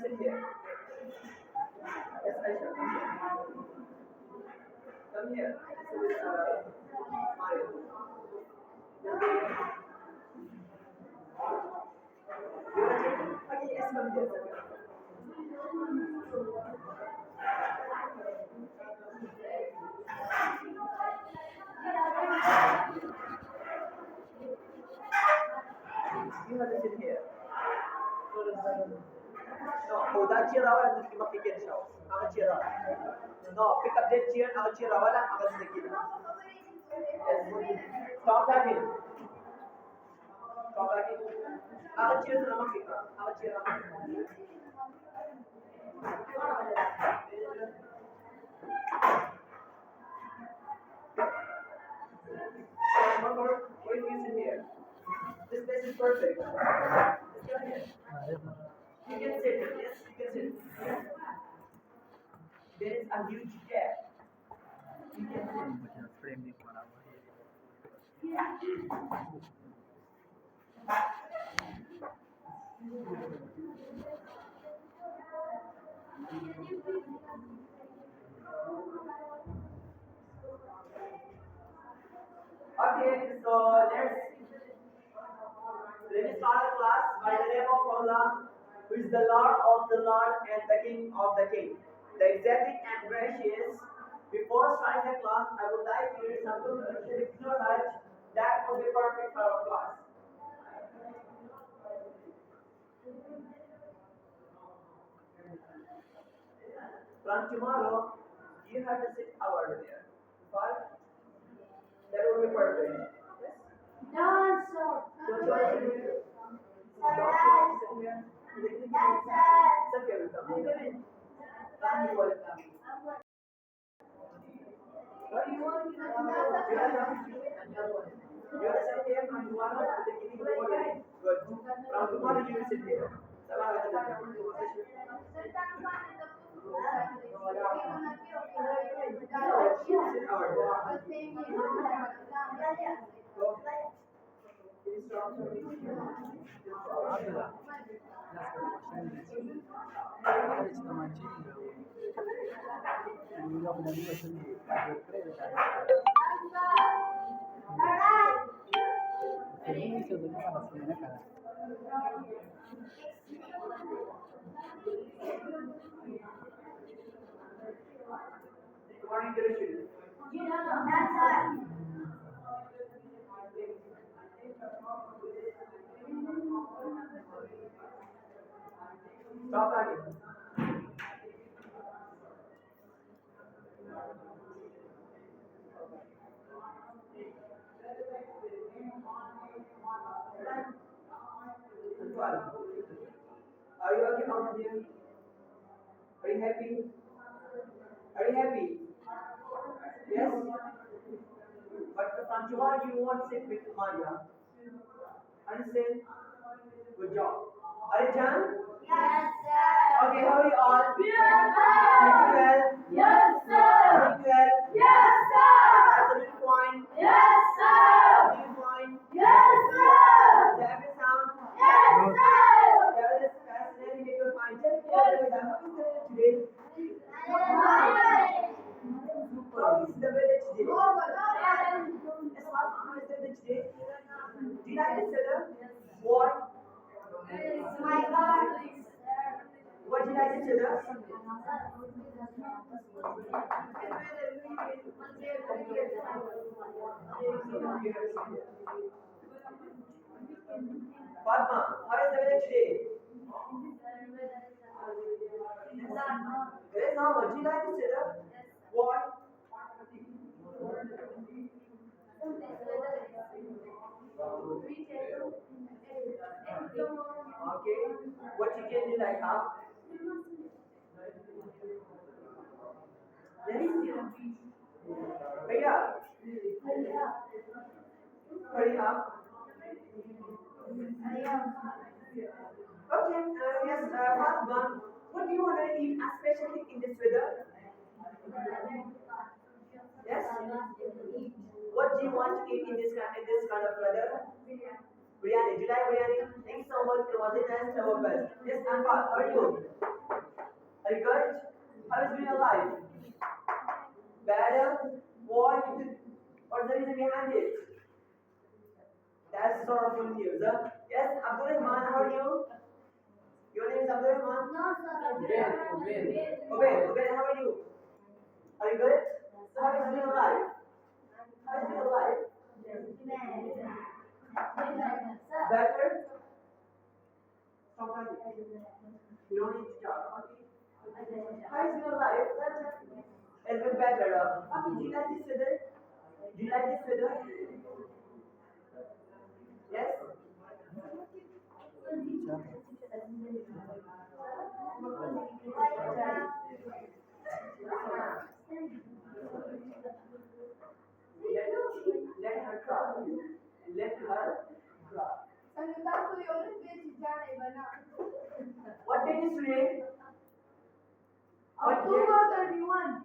to sit here. Yes, Aisha, come here. Sit with Mario. You want to take it? Okay, yes, come here. You have to sit here. No, hold that chair over and just give a shower. I'm a chair over. No, pick up that chair, I'm a chair over and I'm a sit. Yes. Stop tagging. Stop tagging. I'm a chair and I'm a pick up. I'm a chair. One more. What do you sit here? This place is perfect. You can sit. Yes, you can sit. There is a huge gap. You can sit. Okay, so let me start the class by the name of Allah, who is the Lord of the Lord and the King of the King. The exotic and gracious. Before starting the class, I would like to read something to Sharif Nuraj that would be perfect for our class. From tomorrow, you have to sit over there. But that would be perfect. Yes? Dance, sir. Don't you want to sit here? Don't you want to sit here? It's okay, we'll come. Come, you will come. What do you want? You have to sit here from tomorrow to the beginning of the morning. Good. From tomorrow, you will sit here. Sit over Good morning, Dirshu. Stop again. Are you okay out of here? Are you happy? Are you happy? Yes? But from tomorrow you won't sit with Maria. Understand? Good job. Are you done? Yes, sir. Okay, how are you all? Yes, Doing well? Yes, sir. Doing well? Yes, sir. Absolutely fine. Yes, sir. Doing fine. Yes, sir. Is that every sound? Yes, sir. That is fascinating. You're fine. Tell me how is the weather today? How is the weather today? Yes, how is the weather today? Do you like this weather? Why? My God. What do you like this weather? Padma, how is the weather today? Very normal. Do you like this weather? Why? Okay. What chicken do you like, huh? Yes? Bhaiya, hurry up. Okay, yes, Fatma, what do you want to eat especially in this weather? Yes? What do you want to eat in this kind of weather? Biryani. Do you like biryani? Thank you so much. It was a nice our best. Yes, Anfal, how are you? Are you good? How is your life? Better? What? What's the reason behind it? That's sort of good news, huh? Yes, Abdul Rahman, how are you? Your name is Abdul Rahman? No, sir. Obed, how are you? Are you good? So how is your life? How is your life? Better? Stop talking. You don't need to talk, okay? How is your life? It's been better. Okay, do you like this weather? Do you like this weather? Yes? Let her cry. Let her cry. What date is today? What date? October 31.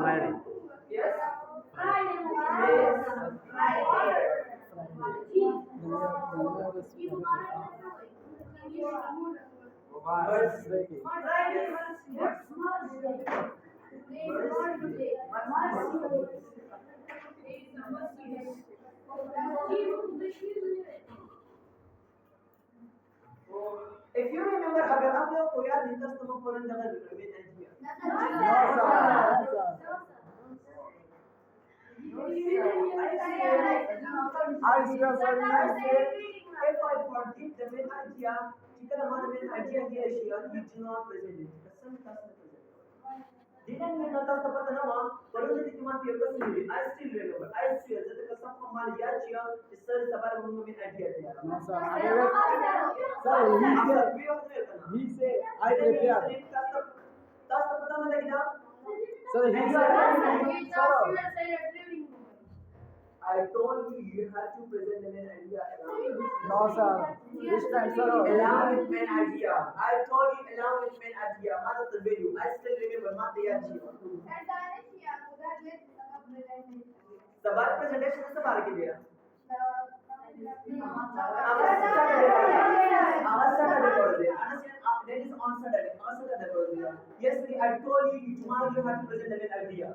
Friday. Yes? Friday. Yes. If you remember, अगर आप लोग को याद है तो तुम फौरन जगह में नहीं किया. If I forgive the main idea, chicken amount of main idea here, you do not present it. The sun doesn't present it. Didn't you know that the Patanama, but only the Timothy of Casimiri? I still remember. I still that the Kasam from Maliachia is sir is about a main idea there. He said, I prepared. That's the Patanama. Sir, he I told you, you have to present the main idea. No, sir. This time, sir. Allow with main idea. I told you, allow with main idea. Not the value. I still remember, not the idea. The bar presentation is the bar के लिए. Our Saturday birthday. Understand? That is on Saturday. Our Saturday birthday. Yesterday I told you, tomorrow you have to present the main idea.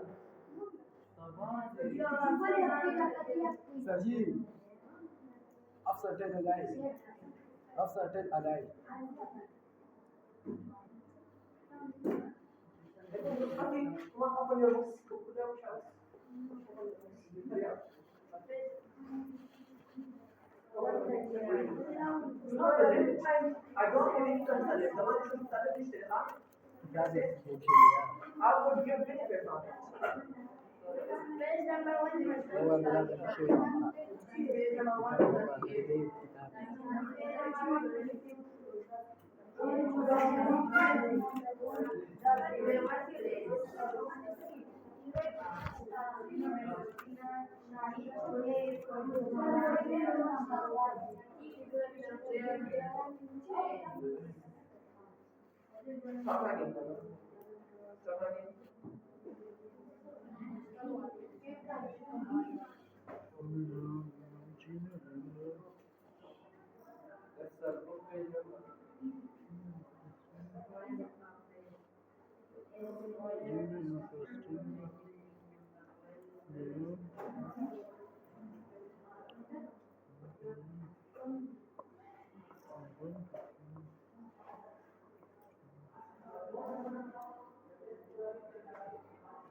Sir, he. After 10 alive. After 10 alive. Okay, come on, open your books. Go put down shelves. Hurry up. Do not present. I don't have any concern. The one is suddenly said, huh? That's it. I would give benefit from it. Stop again. Stop again. That's a book page number.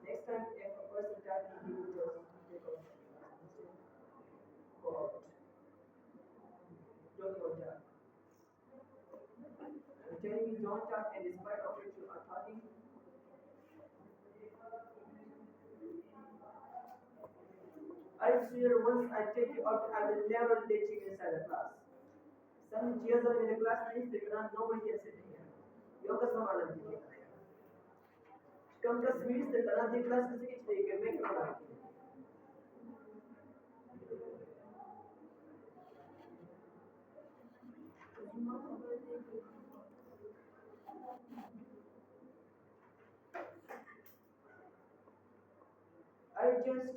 Next time, if a person dies, you will just take off. Go out. Don't go down. I'm telling you, don't talk, and despite of it, you are talking. I swear, once I take you out, I will never let you inside the class. Some chairs are in the class, and if nobody can sit here. Yoga Samana. Come to Swedish, the Kanadi class is each day, you can make it right. I just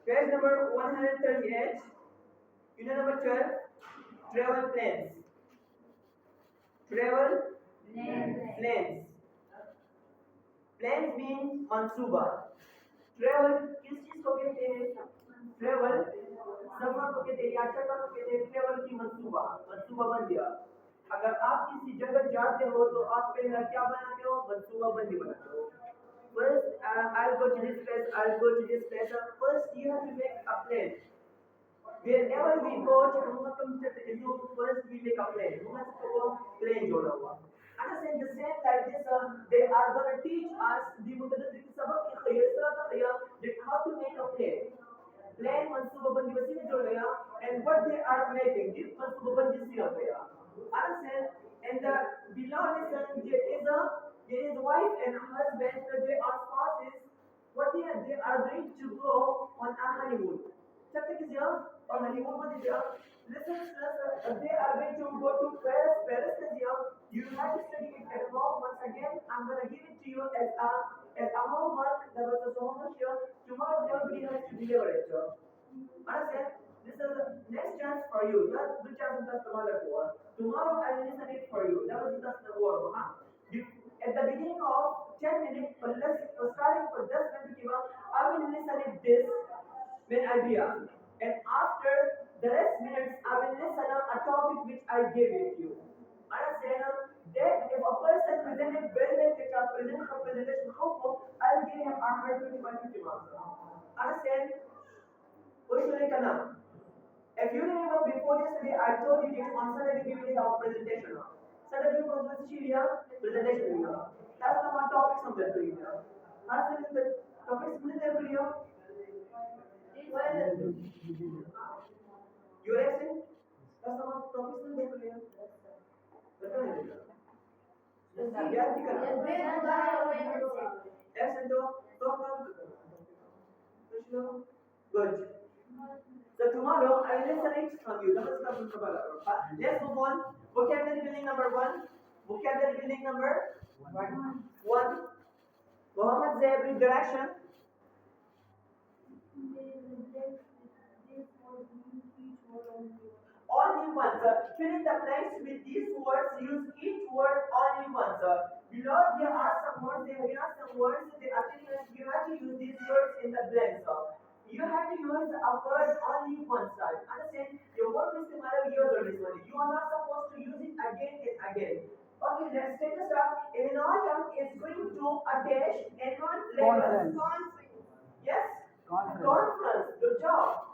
Page number 138. Unit number 12. Travel plans. Travel plans. Plans mean manसूबा. Travel किस चीज को कहते हैं? Travel सफर को कहते हैं, यात्रा को कहते हैं. Travel की मंसूबा बन गया. अगर आप किसी जगह जाते हो तो आप पहले क्या बनाते हो? मंसूबा बंदी बनाते हो. First, I'll go to this place. I'll go to this place. First, you have to make a plan. Wherever we go, first we make a plan. We must go plan जोड़ा हुआ. Understand the same like this. They are gonna teach us the सबक की खैर that how to make a plan. Plan मंसूबा बंदी वैसे में जोड़ गया. And what they are making, this मंसूबा बंदी से हो गया. Understand? And the below listen, there is wife and husband. They are spouses. What they are going to go on a honeymoon. Check this here. On honeymoon, what is here? Listen, they are going to go to Paris. Paris is here. You have to study it at home. Once again, I'm gonna give it to you as a homework. There was a homework here. Tomorrow, everybody has to deliver it. Understand? This is the next chance for you. That which chance is tomorrow I will listen it for you. That was just the word. At the beginning of 10 minutes, starting for this minute, I will listen it this when I be up. And after the rest minutes, I will listen a topic which I gave it to you. Understand? That if a person presented very well, present a presentation, I'll give him 125 marks. Understand? If you remember before yesterday, I told you that on Saturday we will have a presentation. Saturday presentation. That's the one topic from the previous. Understand the topics from the previous? You are asking? That's the one topics from the previous. Yes, and good. So tomorrow I will listen it from you. Let's move on. Vocabulary building number 1. Vocabulary building number 1. Muhammad Zaid direction. Only once. Fill in the blanks with these words. Use each word only once. Below there are some words. They are telling us you have to use these words in the blanks. You have to use a word only once time. Understand? Your word is tomorrow use or this one. You are not supposed to use it again and again. Okay, let's take a start. Illinois is going to a dash and Conference. Yes? Conference. Good job.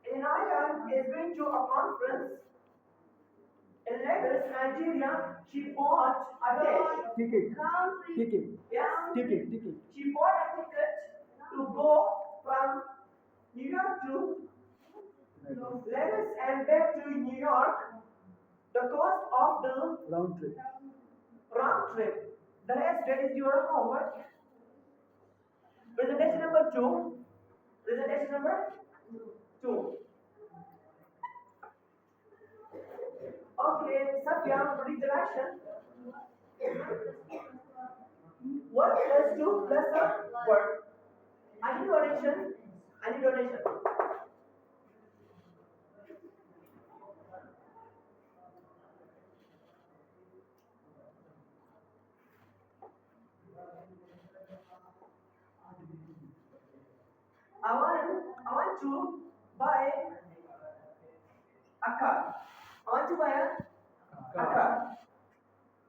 Illinois is going to a conference. In Lagos, Nigeria, she bought a dash. Ticket. Yes? Ticket. She bought a ticket to go from New York to Lagos and back to New York. The cost of the Round trip. The rest that is your homework. Presentation number 2. Okay, Satya, redirection. 1 plus 2 plus the word. I need donation. I want to buy a car.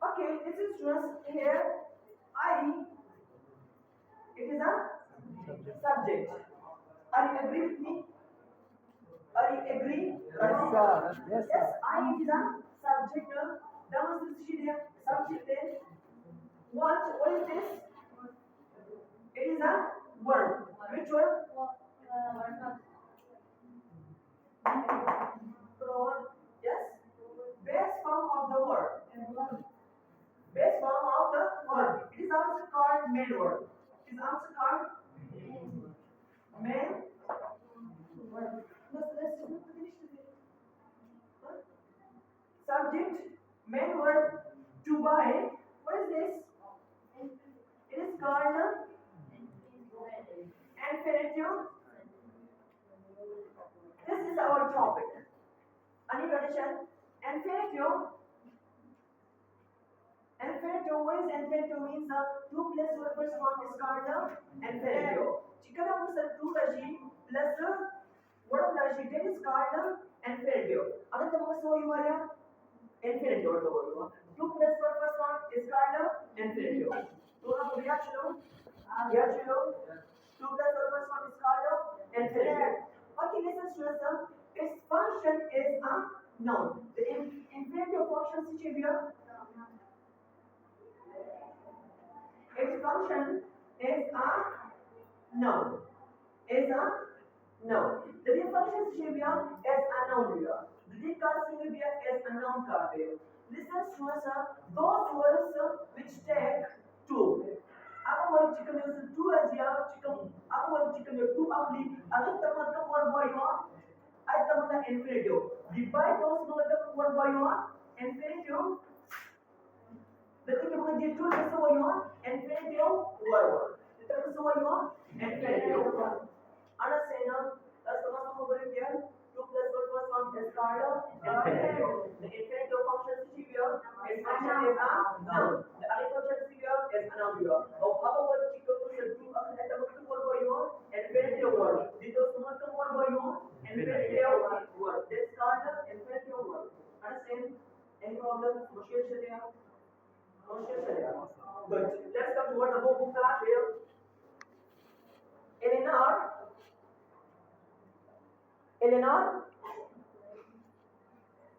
Okay, this is just here. It is a subject. Are you agree with me? Yes, sir. Yes, I is a subject. That was the subject. What is this? It is a verb. Which word? Yes. Base form of the word. Base form of the word. It is also called main word. It is also called main word. Subject, main word, to buy. What is this? It is called infinitive Infinito. Infinito, what is infinito means two plus the first form is called infinito. Jika kamu two lagi plus what lagi that is called infinito. Agar kamu so you are infinito तो बोलो. Two plus the first form is called infinito. तो आप याद चलो. Two plus the first form is called infinito. Okay, listen to us. Its function is a noun. The infinitive function behavior. Its function is a noun. Is a noun. The function behavior is a noun here. The behavior is a noun card. Listen to us. Those words which take two. Aku mau jika menyusun two aja, aku mau jika menyusun two ahli, aku teman-teman orang boyon. I come the infinitive. Divide those numbers one by one. Infinitive. The thing you can do is so you infinitive one. The thing so you infinitive. Understand now? That's the one over here. Two plus one plus one is called infinitive. The infinitive function here is function is a noun. The other function here is a noun here. Now, our word chicken is two. After that, the one by one infinitive one. These are some one by one. Infinitive word. This is called infinitive word. Understand? Any problem? Mushkil chalega? Mushkil chalega. Good. Let's come to what the book class here. Eleanor.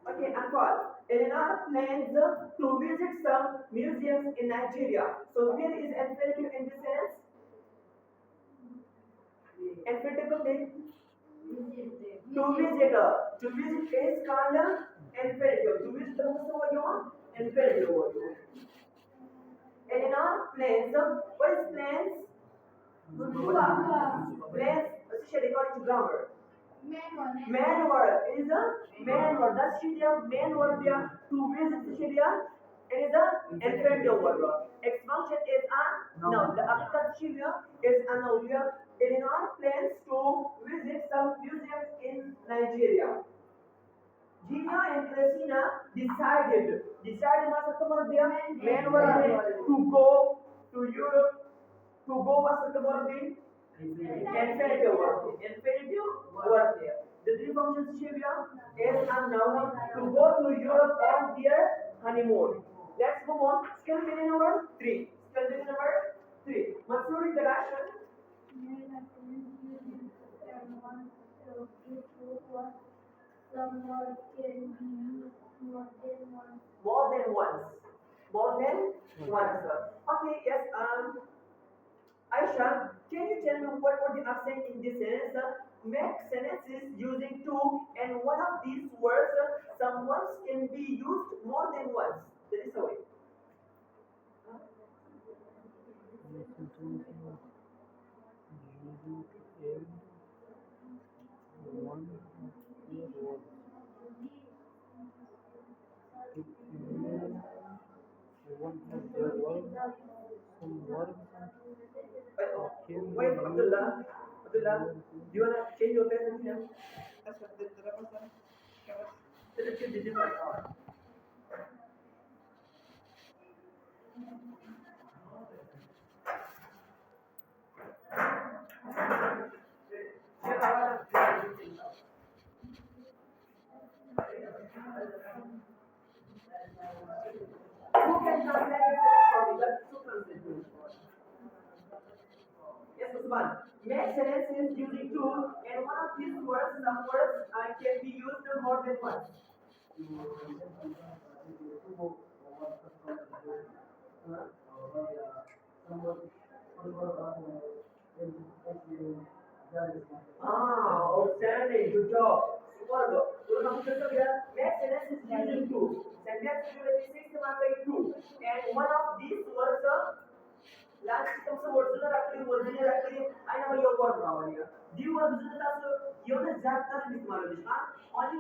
Okay, I'm called. Eleanor plans to visit some museums in Nigeria. So where is infinitive in this sense? Infinitive thing. To visit is called infinitive. To visit the most infinitive word. Eleanor plans. What is plans? Plans, especially according to grammar. Man word is a man word. That's the man word there. To visit Syria, it is a infinitive word. Its function is a noun. The article Syria is a noun. Eleanor plans to visit some museums in Nigeria. Gina and Christina decided masa kemana dia man word to go to Europe. To go masa kemana dia infinitive word there. The three functions here is a noun to go to Europe on their honeymoon. Let's move on. Skill meaning number 3. Matsuri Gadashan. Some words can be used more than once. Okay, yes. Aisha, can you tell me what the accent in this sentence? Make sentences using two, and one of these words, some words can be used more than once. That is the way. Wait, Abdullah, do you want to change your pen with him? That's what the person. Who can translate this for me? Let's translate it. Yes, Usman. Make sentences using two, and one of these words, some words, can be used more than once. Outstanding. Good job. Superb. So now make sentences using two. Sentence using two, and one of these words. Last some words are actually I know your word now. Do you want to you know that only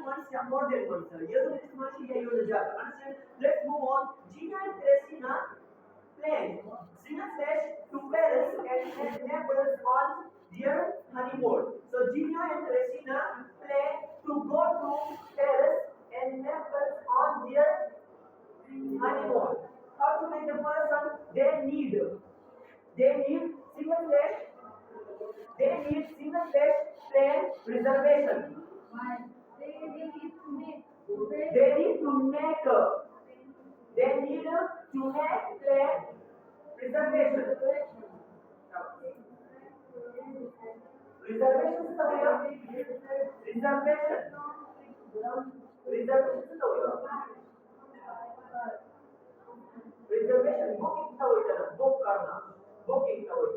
once more than once. Understand? Let's move on. Gina and Christina planned. Gina said to Paris and Naples on their honeymoon. So Gina and Christina planned to go to Paris and Naples on their Preservation. They need to make. They need to make land preservation. Reservation से तो हुआ reservation से तो हुआ reservation booking था हुआ ना book करना booking था हुआ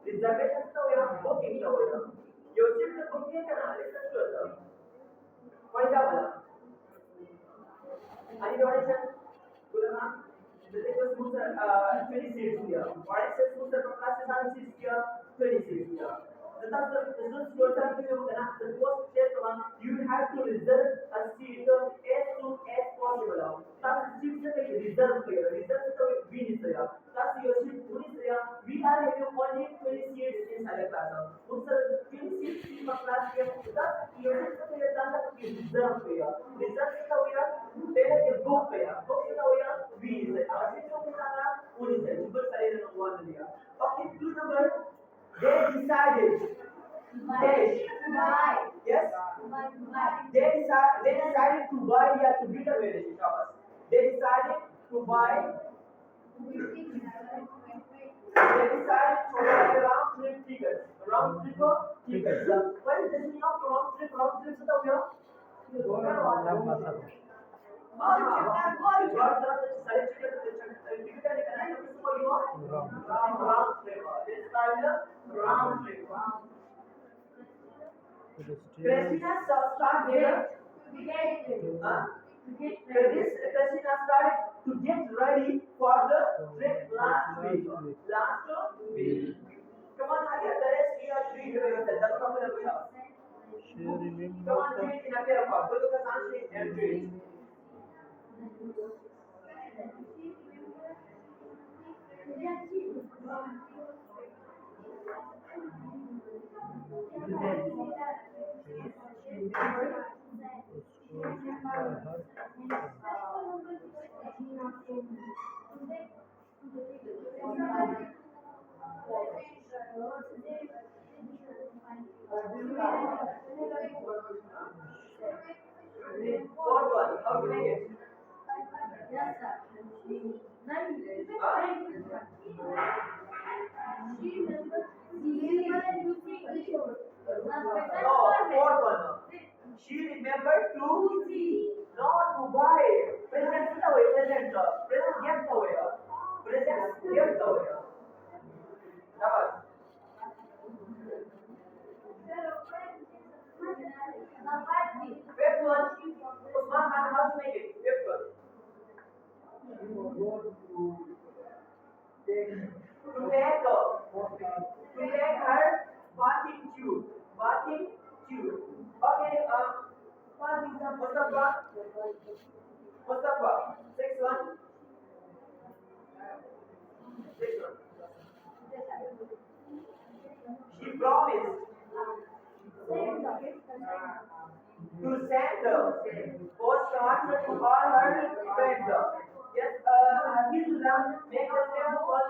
reservation से तो हुआ booking था हुआ यो सिर्फ तो booking करना listen to it for example any donation good enough जैसे कोई sponsor 20 seats दिया और एक sponsor को class से 6 दिया 20 seats दिया that's the business your time to the first step you have to reserve a seat as soon as possible that's seat se reserve reserve to win is that's your seat police we are having only 20 seats inside the class उस 20 seats की class के that's your seat से reserve reserve से होया पहले के book से होया win is ऐसे जो के साथ police है super सारे नंबर दिया okay two number they decided dash yes they decided to buy या to build a village they decided to buy a round trip ticket what is the meaning of round trip से तो क्या जोड़ तरह से सारे ticket लेकर आए तो इसको you round trip this time round trip Christina started Christina started to get ready for the trip last week. Come on, Arya, the rest you are doing yourself. That's what I'm going to She remembered Come on, do it in a pair of go to the sunshine and do it. Fourth one, how to make it? Yes, sir. No, fourth one. She remembered to not to buy presents away, present gift away. Presents gift away. Namaste. Fifth one, Usman Khan, how to make it? Fifth one. To take her bathing tube. Okay, Mustafa, sixth one. She promised to send postcards to all her friends. Yes, Hafizullah, make the same call.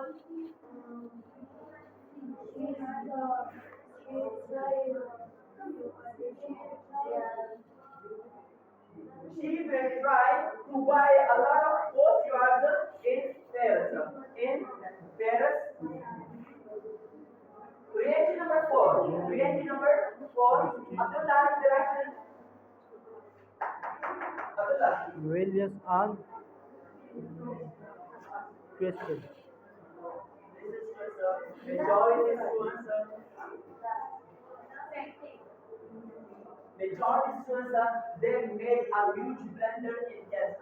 She will try to buy a lot of postcards in Paris. Reaction number 4. Abdullah, interaction. Abdullah. various and question. Majority students, they made a huge blender in test.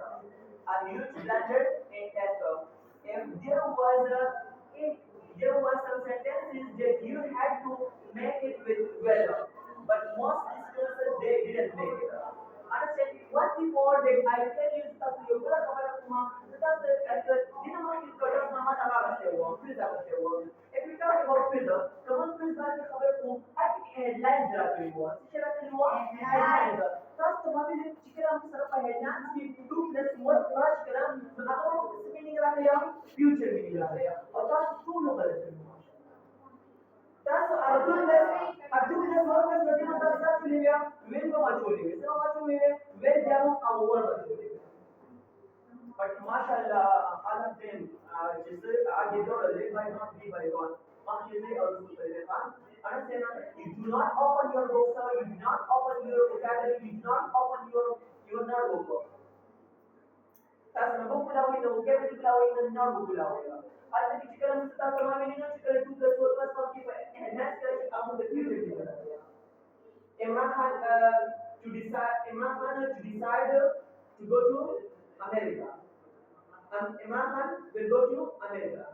If there was some sentences that you had to make it with well, but most students they didn't make it. Understand? What before that I tell you stuff you gonna cover up because if you talk about prison, someone quiz बारे में खबर को आज headlines रहते हुआ शिक्षक के लिए हेडलाइंस first हमारे लिए चिकरा हम सर पर हेडलाइंस की 2 plus 1 क्रश करा अगर मीनिंग रहा है फ्यूचर मीनिंग रहा है और बस 2 लोग रहते हैं that's Abdul plus 1 plus 20 मतलब Bolivia, will go much Bolivia. So much Bolivia, will them over much Bolivia. But mashallah, all of them, जैसे आगे दौड़ ले by not be by one. माँ जैसे और उसको पहले कहा, understand? You do not open your books, you do not open your vocabulary, you do not open your notebook. Tas na book pula huwag na vocabulary pula huwag na notebook pula huwag. At nag-check lang sa tas na mami nino, check lang 2 plus 4 plus 1 की enhance करें आपको the future check करें. Imran Khan to decide to go to America. Imran Khan will go to America.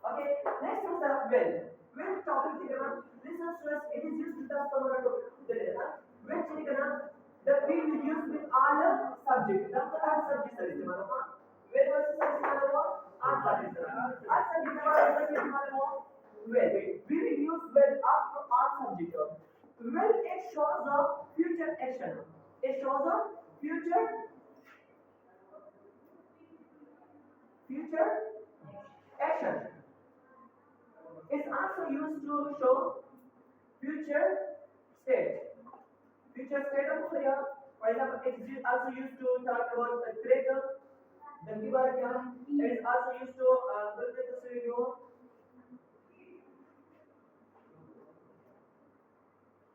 Okay, next was will. Will topic is listen stress. It is used to test someone to the data. Which is that we will use with all subject. That's the all subject is will versus all subject. All subject will. We will use will after all subject. Will it shows a future action. It shows a future action. It's also used to show future state. Future state of Korea. For example, it is also used to talk about the creator, the giver. It is also used to look at the studio.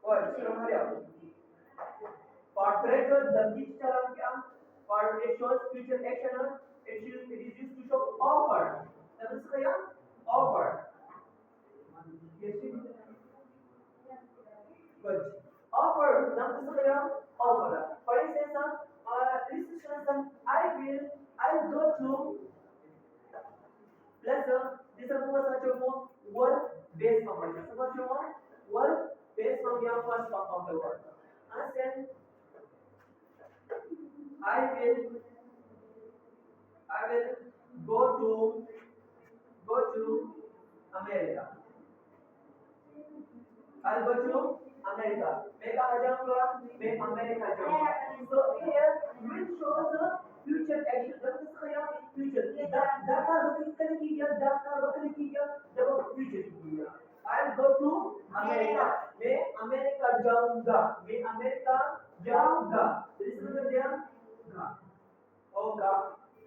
What? For creator, the giver. For it shows future action. It is used to show offer. That is clear? Offer. Good. Offer. That is clear? Offer. For instance, this is I'll go to plus this is such a word based function. So what you want? Word based on your first form of the word. Understand? I will go to America. I'll go to America. मैं कहाँ जाऊँगा? मैं America जाऊँगा. So here which shows the future action. That is क्या? Future. That का वकील किया. That का वकील किया. जब future किया. I'll go to America. मैं अमेरिका जाऊँगा. मैं अमेरिका जाऊँगा. Listen to them. होगा.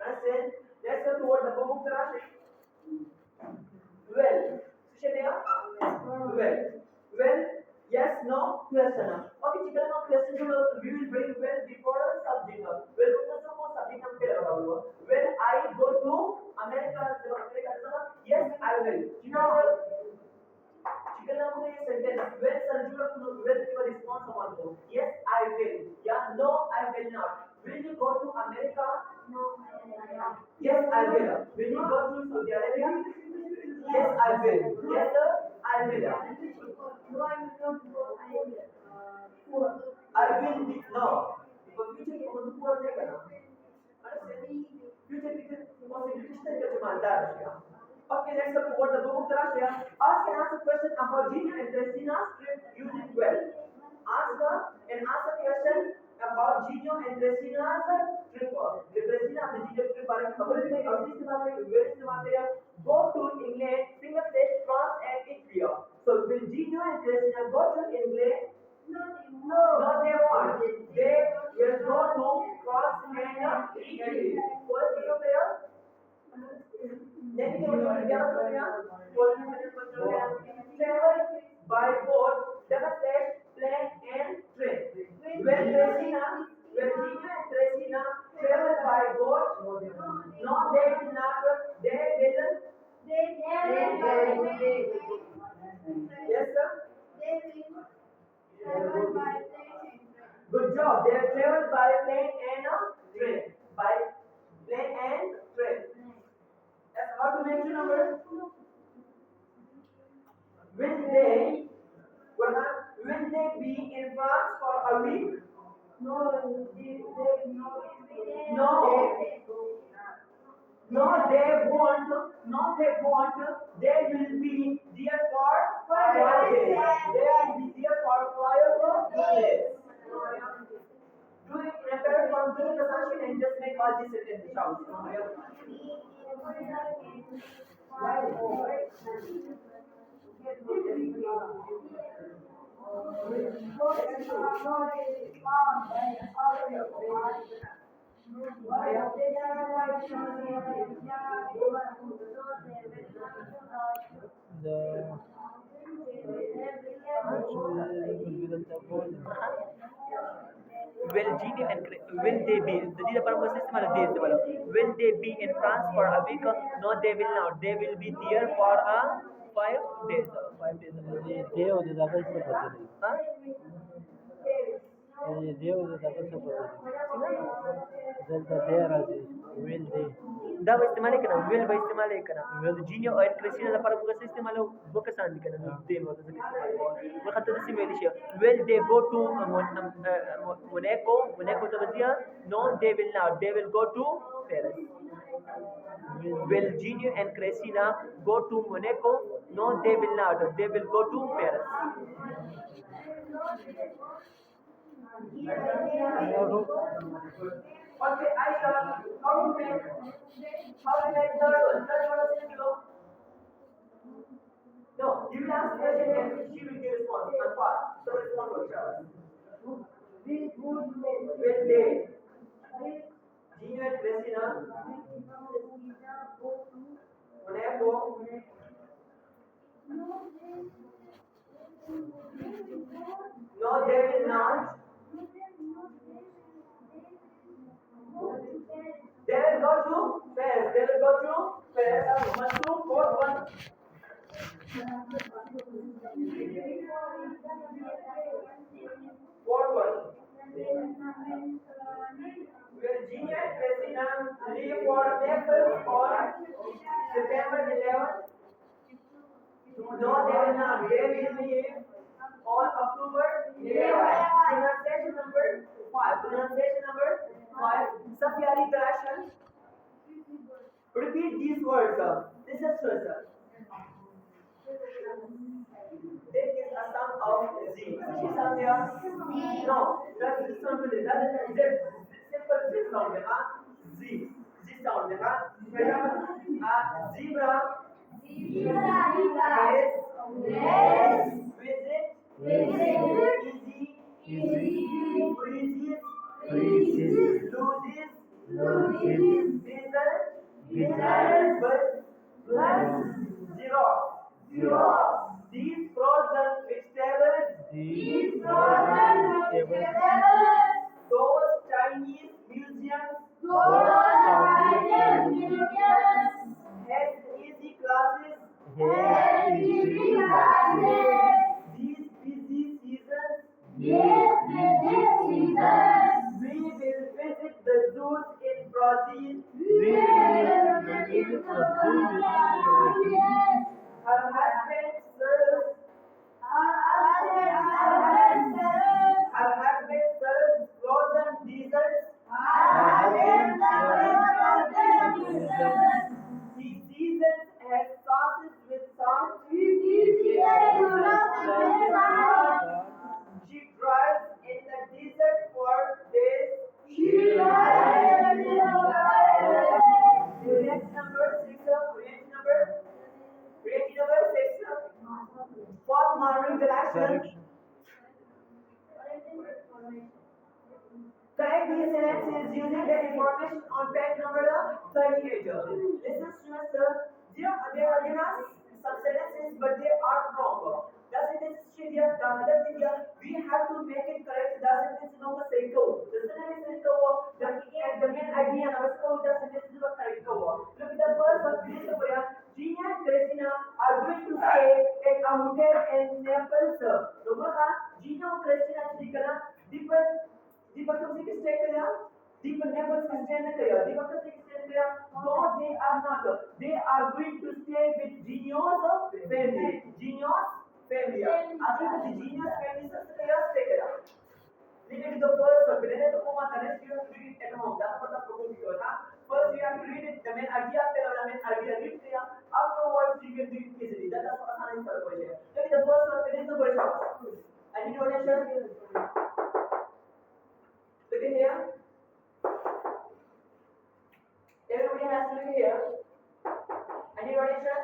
Understand? Let's go toward the book Rashi. Well. Well, yes, no, question. Okay, chicken no question we will bring well before subject. Well, suppose subject हम क्या लगा हुआ? When I go to America, yes, I will. Chicken नाम का ये sentence. When Sanjula will give a response someone को. Yes, I will. Yeah, no, I will not. Will you go to America? No, I will not. Yes, I will. Will you go to Saudi Arabia? Yes, I will. Yes, sir, I will. No, I will not go. Poor. I will be no. Because future को तो पूरा नहीं करना. Future की possibility किस तरह से मानता है? Okay, let's talk about the book of Russia. Ask and answer question about Gino and Christina script using well. Ask and answer question about Gino and Christina's trip. The Christina and the Gino trip बारे में खबर नहीं और इसके बारे में well इसके बारे में go to England, Singapore, France and Italy. So will Gino and Christina go to England? No, No, they won't. They will go to France and Italy. First, you there? Then you go to India. Travel by boat, plane and train. When Christina and Christina travel by boat, no, they will not. They will. Yes, sir. Good job. They have traveled by plane and train. By plane and train. That's how to mention number. Will they be in France for a week? No. No, they won't. They will be there for 5 days. They will be there for 5 days. Do it in a better form, do the assumption and just make all these sentences out. The Will Genie and will they be? These are purpose system are this develop. Will they be in France for a week? No, they will not. They will be there for a 5 days. 5 days. ದೇವದ ದಗಲ್ಸಪತ್ತದೆ Huh? ದೇವದ ದಗಲ್ಸಪತ್ತದೆ जल्द देर आज well they Da ba istimal kana will ba istimal kana will Genie or Christina da purpose system alo boka sandi kana they mo da istimal wa khatta da simeli shi will they go to Monaco to Bazia? No, they will not. They will go to Paris. Will Genie and Christina go to Monaco? No, they will not. They will go to Paris. Okay, Aisha, how to make third one? Third one is below. No, you will ask question and she will give response. And fast. So respond for each other. Will they? Genie and Christina. Monaco. No, they will not. They will go to Paris. They will go to Paris. 1, 2, 4, 1. Fourth one. Will Genie and Christina leave for Naples on September 11th? No, they will not. They will leave on October 11th. Pronunciation number 5. Pronunciation number 5. Safyari Tarashan. Repeat these words. This is sir. There is a sound of Z. Which is sound there? No, that's this sound with it. That is Z. Simple Z sound there. Z. Z sound there. For example, zebra. Yes. Visit. Easy. Freezes. Loses. Desert. Bus. Zero. These frozen vegetables. Those Chinese museums. Has easy classes. These busy seasons. We will visit the zoos in Brazil. Her husband serves frozen desserts. He seasons has sauces with salt. She drives in the desert for days. Reaction number 6. For marking the action. Correct these sentences using the information on page number 38. Listen to us. There are some sentences, but they are wrong. The sentence we have to make it correct. The sentence no mistake. The sentence is the main idea and the sentence is correct. Look at the first one. Genie and Christina are going to stay at a hotel in Naples. Genie and Christina Deepak तुमसे किस stay करेगा? Deepak Naples किस stay ने करेगा? Deepak किस stay ने करेगा? No, they are not. They are going to stay with Genio's family. Genio's family. अगर तो Genio's family से स्टे करेगा. Read the first one. पहले तो को माता ने you have to read at home. That's what the problem is. First you have to read it. The main idea पहले वाला main idea read किया. Afterwards you can read easily. That's what आसान है सर बोले. लेकिन the first one पहले तो बड़े shock. Any donation? Look at here. Everybody has to look here. Any donation?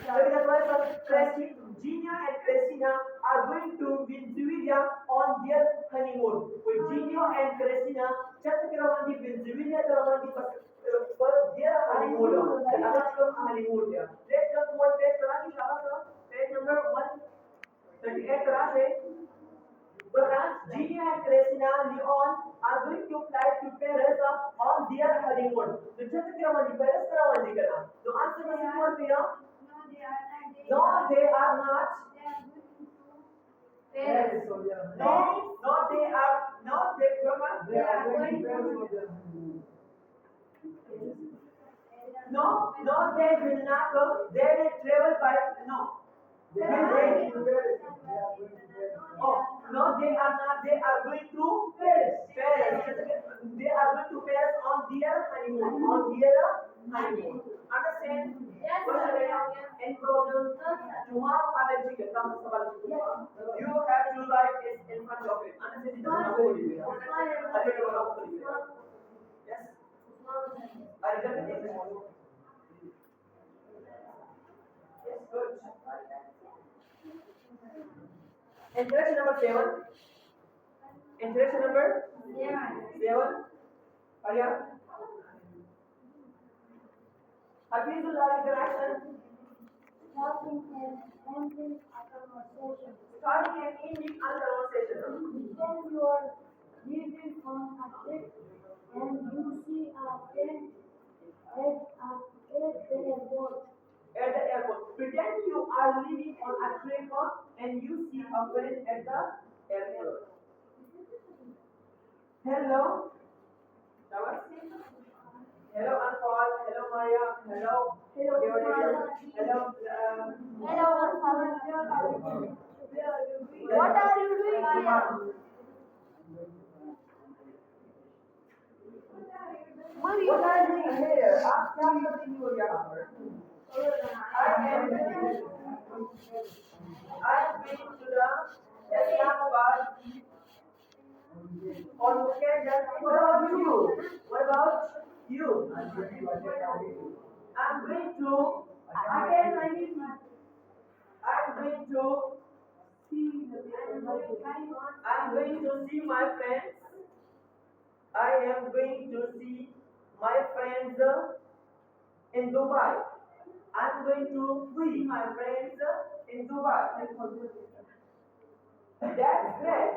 Look at the first one. Genie and Christina are going to visit at Karachi. Gina and Christina Leon are going to fly to Paris on their honeymoon. तो जब तक रवानी Paris रवानी करना. तो answer में क्या होता है? No, they are not. Paris, so yeah. No, no, they are not. They They are going to Paris, so yeah. no, no, they will not come. They will travel by no. They are going to Paris. They are going to Paris. Oh, no, they are not. They are going to Paris. Paris. They are going to Paris on their honeymoon. On their honeymoon. Understand? Yes, What sir. any problem? Tomorrow I will take it. Come, you have to write it in front of it. Understand? Yes. Are you done with it? Yes, good. Interaction number 7. Interaction number 7. Hurry up. Hafizullah interaction. Starting and ending a conversation. Starting and ending a conversation. When you are leaving on a trip and you see a friend at the airport. At the airport. Pretend you are leaving on a trip and you see a friend at the airport. Hello. Namaste. Hello, Anfal. Hello, Maria. Hello. Hello. Hello. Hello, what are you doing here? What are you doing here? आप क्या कर रही हो यहाँ पर? I am going to the Islamabad on occasion. What about you? What about you? I'm going to attend my meeting. I'm going to see my friends. I am going to see my friends in Dubai. I'm going to see my friends in Dubai. That's great.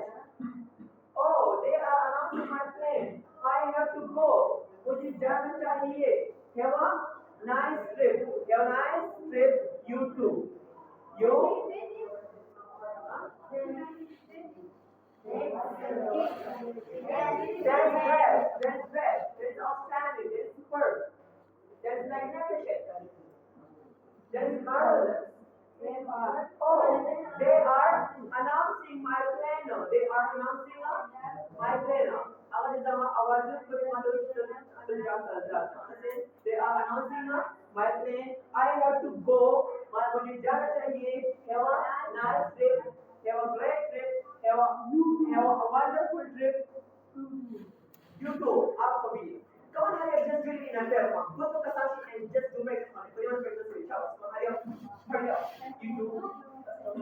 Oh, they are announcing my plane. I have to go. मुझे जाना चाहिए. Have a nice trip. Have a nice trip. You too. You? That's great. That's great. That's outstanding. That's superb. That's magnificent. That is marvelous. Oh, they are announcing my planner. They are announcing my planner. They are announcing my plan. I have to go. मुझे जाना चाहिए. Have a nice trip. Have a great trip. Have a wonderful trip. You too. आपको भी. Come on, hurry up. Just do it in a fair form. Go to Kasashi and just do it on it. So you don't break the switch out. Come on, hurry up. Hurry up. You too. You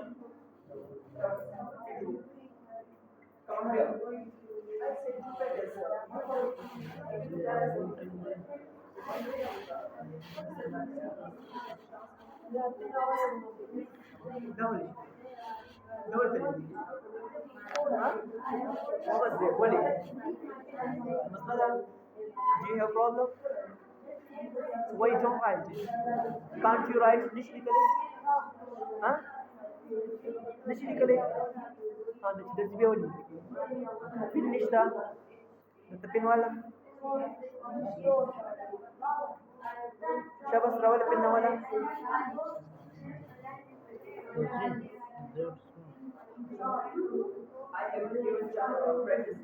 too. Come on, hurry up. I said 2 seconds. Double करेंगे. हाँ? What was there? What is it? Masala, do you have problem? So why you don't write it? Can't you write initially? Huh? Initially? हाँ, there's भी होनी. Finish the pin वाला. शाबाश Rawal pin वाला. I have given chance of practice.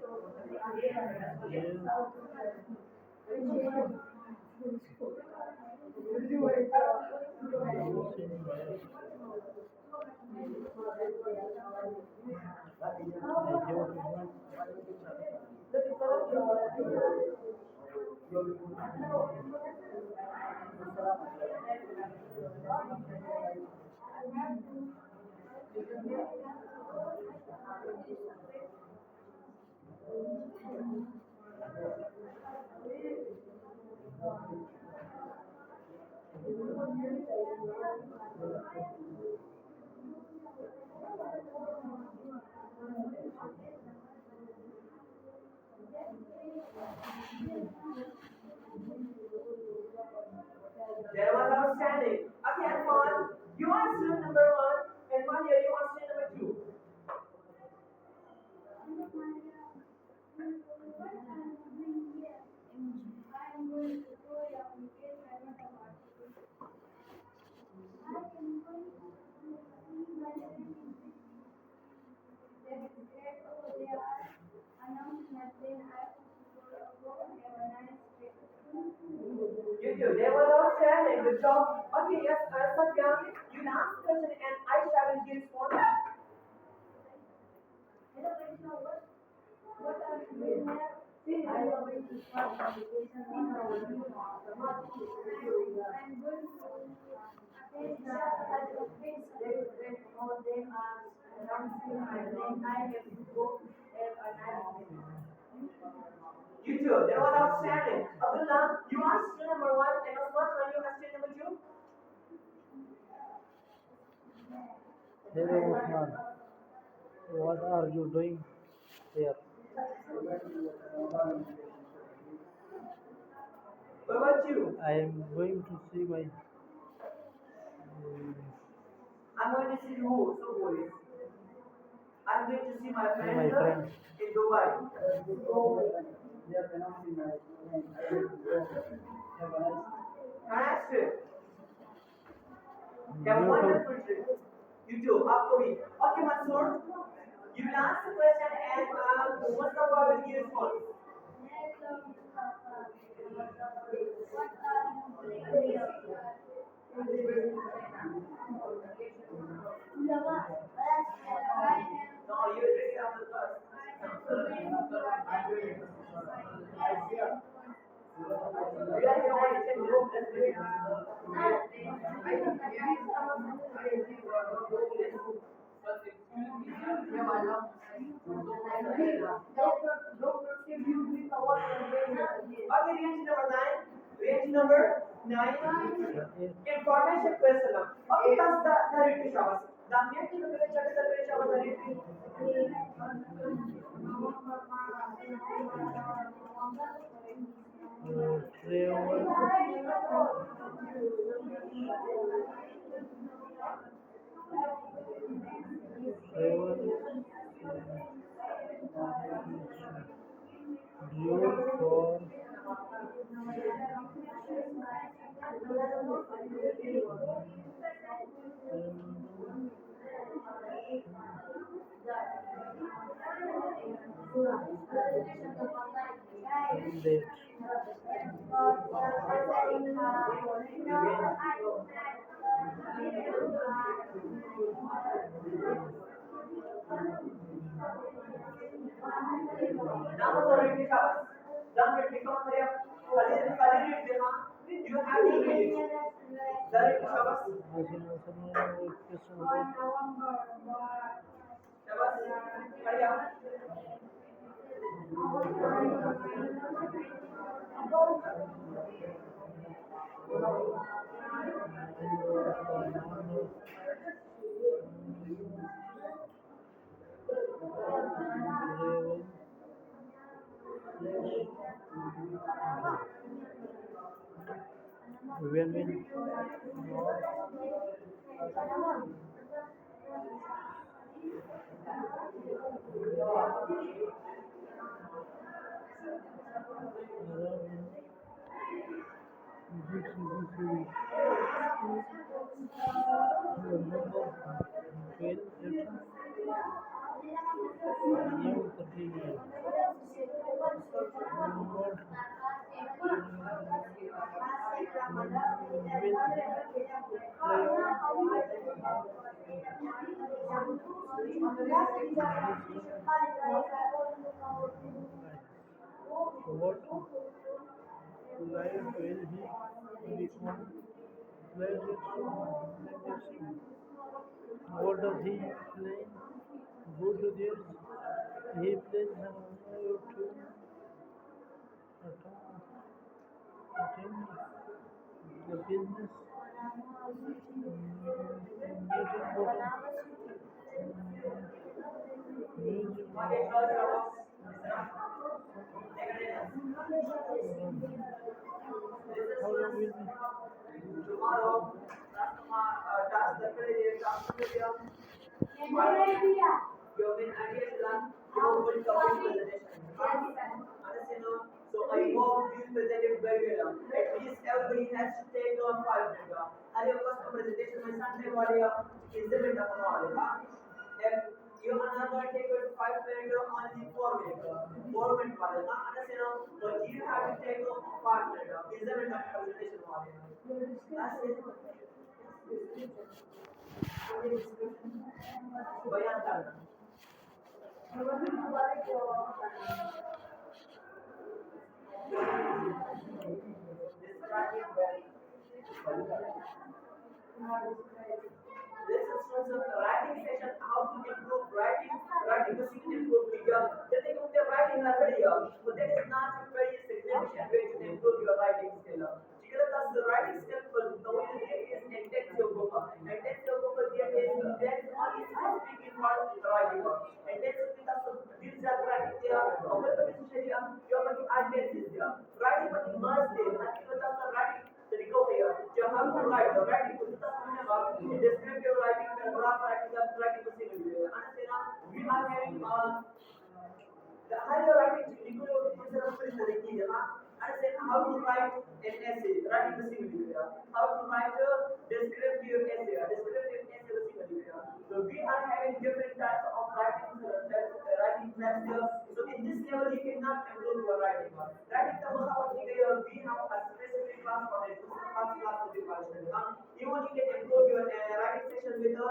There was outstanding. Okay, Antoine, you are student number one, and one here you are student number two. You too. There was outstanding. Good job. Okay, yes, Satya, you ask the question and I shall give response. You too. That was outstanding. Abdullah, you are student number one, and Osman, you are student number two. Hello, Osman. What are you doing here? What about you? I am going to see my I'm going to see who? So boys. I'm going to see my my friends friend. in Dubai. Nice trip. Have a You wonderful trip. You too. After me. Okay, Mansoor. You will ask the question and what's the probability response? No, you read it out the first. You are your own check book. That's it. Okay, reaction number nine. Reaction number nine. Information question. Okay, that's the reading showers. The main thing is check the reading showers. The reading. due for date. Now the reading showers. Done with become there. You have to read it. The reading showers. Showers. Hurry up. When will what life will he become? What does he play? Good to this. He plays to attend the business meeting bottom. Music Okay, close your books. How long will be? Tomorrow, task the You've been ideas done, you will complete presentation. Understand? So I hope you presented very well. At least everybody has to take on 5 minutes. And your first presentation my Sunday body is the minute of all. If you are not going to take it 5 minutes, only 4 minutes. 4 minutes. Understand? But you have to take on 5 minutes. Is the minute of presentation. That's it. Bayan karna. This is from the writing session, how to improve writing the skill improve the the thing of the writing la kariya, but that is not a very significant way to improve your writing skill. Because the writing skill for the way is intensive book. Intensive book there is only speaking for the writing work. Intensive because these are writing there, our position your ideas is there. Writing but must there, and because the writing तरीकों पे जब हम write writing को जितना हमने बात की descriptive writing paragraph writing writing को सीख लिया है we are having the higher writing लिखो किस तरह से तरीके हैं understand how to write an essay writing को सीख लिया how to write a descriptive essay को सीख लिया so we are having different types of writing types so in this level you cannot improve your writing writing का मतलब we have a specific class for it class of the you only can improve your writing section with the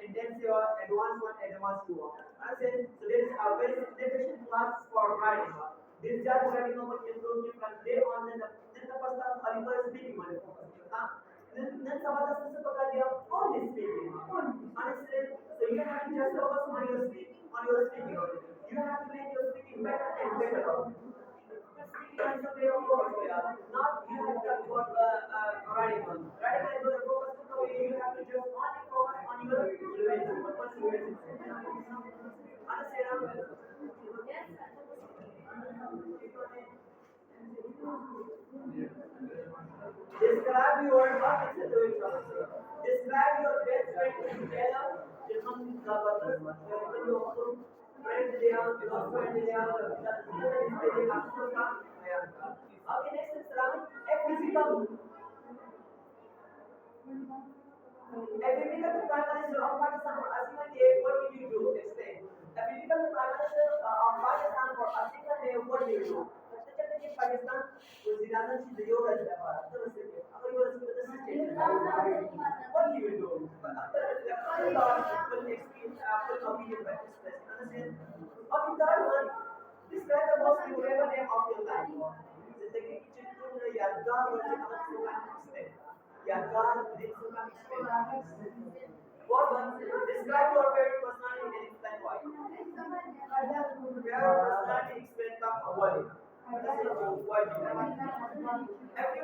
intensive or advanced one advanced two understand so there is a very significant class for writing this just writing over improve you can day on the first class for speaking one then sabata se paka diya only speaking understand so you have to just focus on your speaking you have to make your speaking better and better not you have to talk about writing one is going to focus so you have to just only focus on your fluency understand describe your perfect situation. Describe your best friend together. जिसमें जबरदस्त जो friend दिया, close friend दिया, इसके लिए आपको का बयान था. Okay, next is round. A physical prime minister of Pakistan for a single day. What will you do? Explain. A physical prime minister of Pakistan for a single day. What will you do? Pakistan was the other to the yoga what you will do after okay, third one describe the most memorable day of your life जिंदगी की तुमने यादगार वर्ष यादगार दिन सुना what one describe your favorite personality and explain why favorite personality explain why if you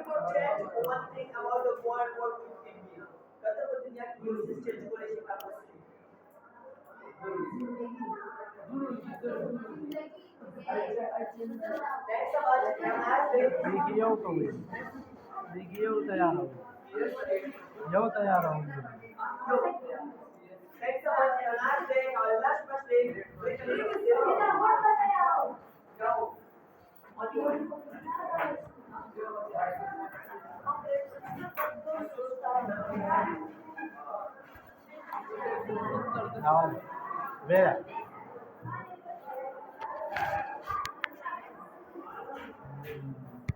could change one thing about the world, what would it be? Kata ko dunia ki change ko leshi ka mesti. Next सवाल देखिए हो तो तैयार हो जाओ तैयार हो next सवाल last day or last question go Where?